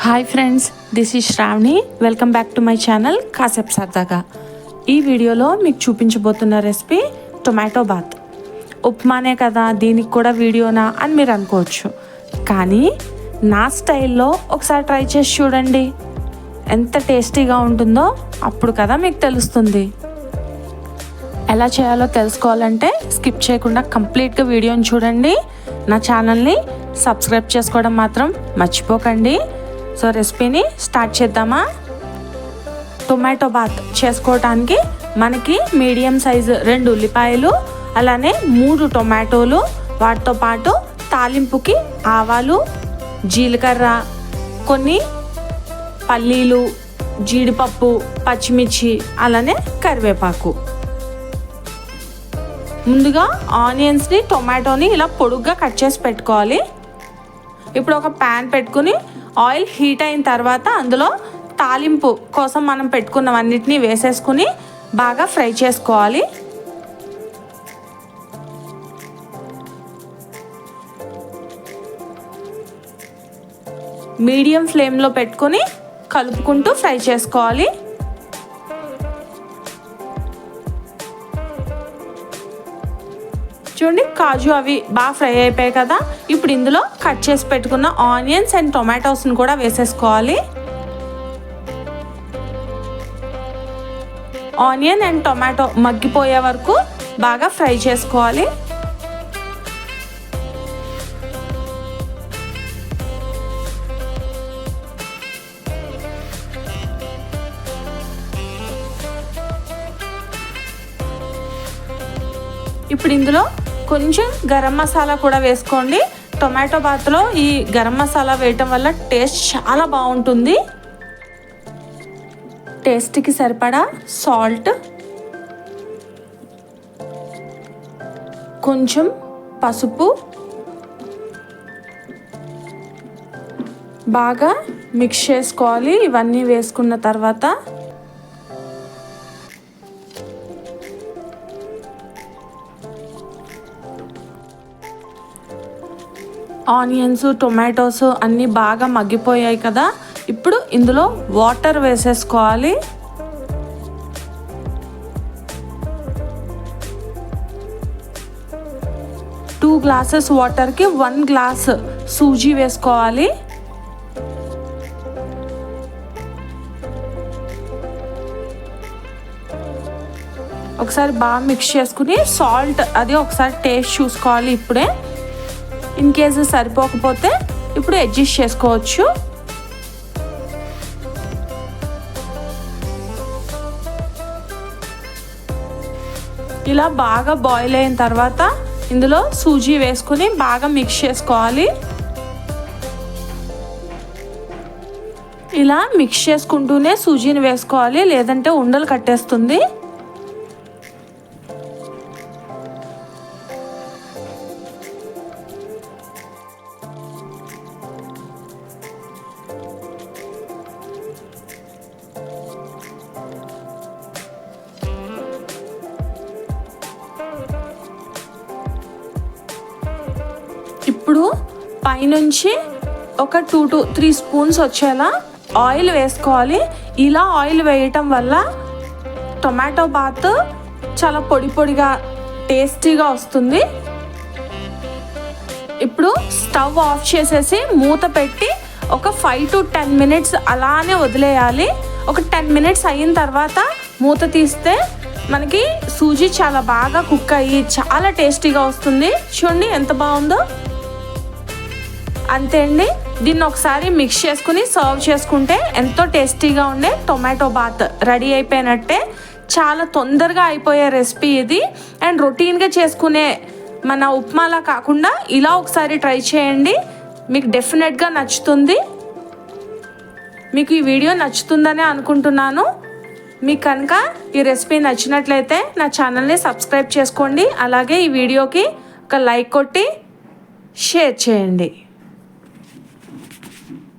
Hi friends, this is Shravani. Welcome back to my channel కాసేపు సరదాగా. ఈ వీడియోలో మీకు చూపించబోతున్న రెసిపీ టొమాటో బాత్. ఉప్మానే కదా, దీనికి కూడా వీడియోనా అని మీరు అనుకోవచ్చు. కానీ నా స్టైల్లో ఒకసారి ట్రై చేసి చూడండి, ఎంత టేస్టీగా ఉంటుందో అప్పుడు కదా మీకు తెలుస్తుంది. ఎలా చేయాలో తెలుసుకోవాలంటే స్కిప్ చేయకుండా కంప్లీట్గా వీడియోని చూడండి. నా ఛానల్ని సబ్స్క్రైబ్ చేసుకోవడం మాత్రం మర్చిపోకండి. సో రెసిపీని స్టార్ట్ చేద్దామా? టొమాటో బాత్ చేసుకోవడానికి మనకి మీడియం సైజు 2 ఉల్లిపాయలు, అలానే 3 టొమాటోలు, వాటితో పాటు తాలింపుకి ఆవాలు, జీలకర్ర, కొన్ని పల్లీలు, జీడిపప్పు, పచ్చిమిర్చి, అలానే కరివేపాకు. ముందుగా ఆనియన్స్ని, టొమాటోని ఇలా పొడుగ్గా కట్ చేసి పెట్టుకోవాలి. ఇప్పుడు ఒక ప్యాన్ పెట్టుకుని ఆయిల్ హీట్ అయిన తర్వాత అందులో తాలింపు కోసం మనం పెట్టుకున్నవన్నిటినీ వేసేసుకుని బాగా ఫ్రై చేసుకోవాలి. మీడియం ఫ్లేమ్లో పెట్టుకుని కలుపుకుంటూ ఫ్రై చేసుకోవాలి. చూడండి, కాజు అవి బాగా ఫ్రై అయిపోయాయి కదా. ఇప్పుడు ఇందులో కట్ చేసి పెట్టుకున్న ఆనియన్స్ అండ్ టొమాటోస్ని కూడా వేసేసుకోవాలి. ఆనియన్ అండ్ టొమాటో మగ్గిపోయే వరకు బాగా ఫ్రై చేసుకోవాలి. ఇప్పుడు ఇందులో కొంచెం గరం మసాలా కూడా వేసుకోండి. టొమాటో బాత్లో ఈ గరం మసాలా వేయటం వల్ల టేస్ట్ చాలా బాగుంటుంది. టేస్ట్కి సరిపడా సాల్ట్, కొంచెం పసుపు, బాగా మిక్స్ చేసుకోవాలి. ఇవన్నీ వేసుకున్న తర్వాత ఆనియన్స్, టొమాటోస్ అన్నీ బాగా మగ్గిపోయాయి కదా. ఇప్పుడు ఇందులో వాటర్ వేసేసుకోవాలి. టూ గ్లాసెస్ వాటర్కి 1 గ్లాస్ సూజీ వేసుకోవాలి. ఒకసారి బాగా మిక్స్ చేసుకుని సాల్ట్ అది ఒకసారి టేస్ట్ చూసుకోవాలి. ఇప్పుడే ఇన్ కేసు సరిపోకపోతే ఇప్పుడు అడ్జస్ట్ చేసుకోవచ్చు. ఇలా బాగా బాయిల్ అయిన తర్వాత ఇందులో సూజీ వేసుకుని బాగా మిక్స్ చేసుకోవాలి. ఇలా మిక్స్ చేసుకుంటూనే సూజీని వేసుకోవాలి, లేదంటే ఉండలు కట్టేస్తుంది. ఇప్పుడు పైనుంచి ఒక 2 to 3 స్పూన్స్ వచ్చేలా ఆయిల్ వేసుకోవాలి. ఇలా ఆయిల్ వేయటం వల్ల టొమాటో బాత్ చాలా పొడి పొడిగా టేస్టీగా వస్తుంది. ఇప్పుడు స్టవ్ ఆఫ్ చేసేసి మూత పెట్టి ఒక 5 to 10 మినిట్స్ అలానే వదిలేయాలి. ఒక 10 మినిట్స్ అయిన తర్వాత మూత తీస్తే మనకి సూజీ చాలా బాగా కుక్ అయ్యి చాలా టేస్టీగా వస్తుంది. చూడండి ఎంత బాగుందో. అంతే అండి, దీన్ని ఒకసారి మిక్స్ చేసుకుని సర్వ్ చేసుకుంటే ఎంతో టేస్టీగా ఉండే టొమాటో బాత్ రెడీ అయిపోయినట్టే. చాలా తొందరగా అయిపోయే రెసిపీ ఇది. అండ్ రొటీన్గా చేసుకునే మన ఉప్మాలా కాకుండా ఇలా ఒకసారి ట్రై చేయండి, మీకు డెఫినెట్గా నచ్చుతుంది. మీకు ఈ వీడియో నచ్చుతుందనే అనుకుంటున్నాను. మీకు కనుక ఈ రెసిపీ నచ్చినట్లయితే నా ఛానల్ని సబ్స్క్రైబ్ చేసుకోండి. అలాగే ఈ వీడియోకి ఒక లైక్ కొట్టి షేర్ చేయండి.